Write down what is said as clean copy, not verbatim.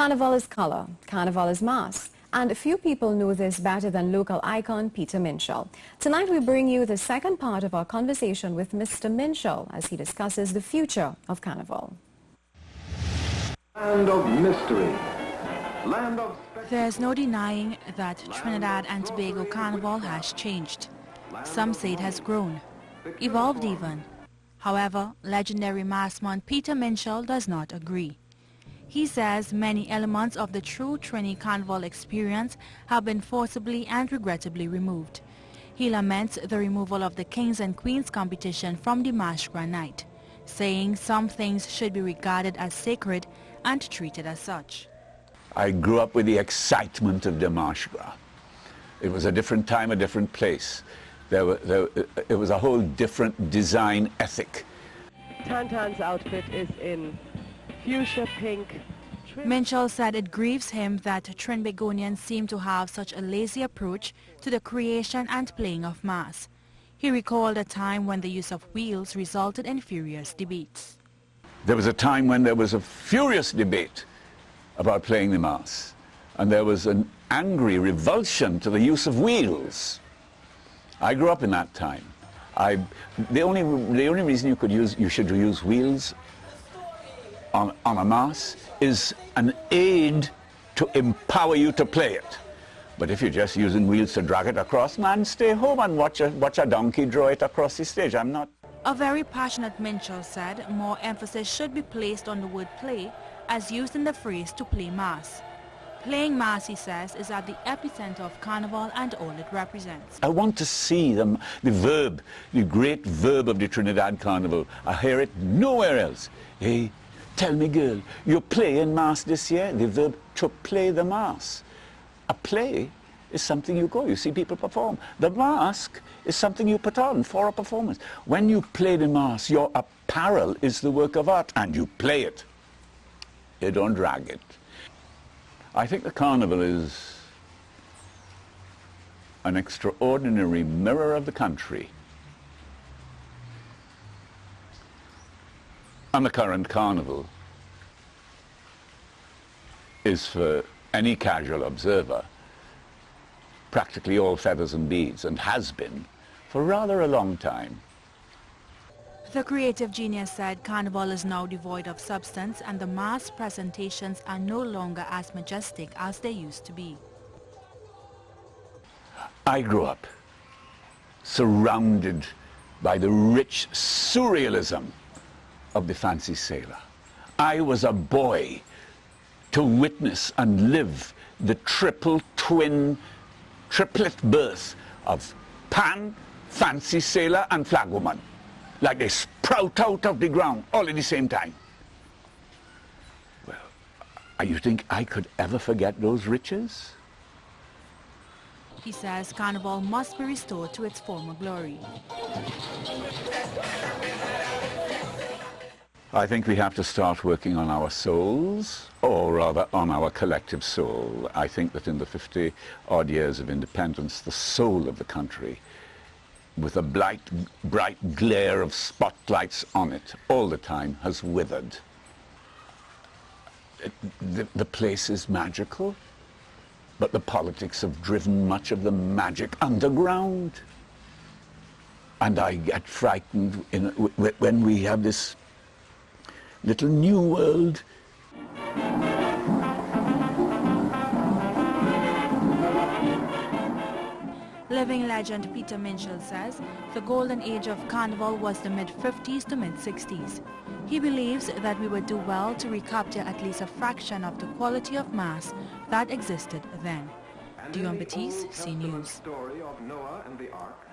Carnival is color, Carnival is mass, and few people know this better than local icon Peter Minshall. Tonight we bring you the second part of our conversation with Mr. Minshall as he discusses the future of Carnival. Land of mystery. There's no denying that Trinidad and Tobago Carnival has changed. Some say it has grown, evolved even. However, legendary massman Peter Minshall does not agree. He says many elements of the true Trini Carnival experience have been forcibly and regrettably removed. He laments the removal of the Kings and Queens competition from the March Gras night, saying some things should be regarded as sacred and treated as such. I grew up with the excitement of the March Gras. It was a different time, a different place. It was a whole different design ethic. Tantan's outfit is in fuchsia pink. Minshall said it grieves him that Trinbagonians seem to have such a lazy approach to the creation and playing of mass. He recalled a time when the use of wheels resulted in furious debates. There was a time when there was a furious debate about playing the mass, and there was an angry revulsion to the use of wheels. I grew up in that time. The only reason you should use wheels on a mass is an aid to empower you to play it. But if you're just using wheels to drag it across, man, stay home and watch a donkey draw it across the stage. I'm not. A very passionate Minshall said more emphasis should be placed on the word play as used in the phrase to play mass. Playing mass, he says, is at the epicenter of Carnival and all it represents. I want to see the verb, the great verb of the Trinidad Carnival. I hear it nowhere else. Hey, tell me, girl, you're playing mass this year? The verb to play the mass. A play is something you go, you see people perform. The mask is something you put on for a performance. When you play the mass, your apparel is the work of art, and you play it. You don't drag it. I think the Carnival is an extraordinary mirror of the country. And the current Carnival is, for any casual observer, practically all feathers and beads, and has been for rather a long time. The creative genius said Carnival is now devoid of substance and the mass presentations are no longer as majestic as they used to be. I grew up surrounded by the rich surrealism of the fancy sailor. I was a boy to witness and live the triplet birth of Pan, fancy sailor and flagwoman. Like they sprout out of the ground all at the same time. Well, you think I could ever forget those riches? He says Carnival must be restored to its former glory. I think we have to start working on our souls, or rather on our collective soul. I think that in the 50-odd years of independence, the soul of the country, with a bright glare of spotlights on it all the time, has withered. The place is magical, but the politics have driven much of the magic underground. And I get frightened when we have this little new world. Living legend Peter Minshall says the golden age of Carnival was the mid-50s to mid-60s. He believes that we would do well to recapture at least a fraction of the quality of mass that existed then. DIONNE, C News. Story of Noah and the Ark.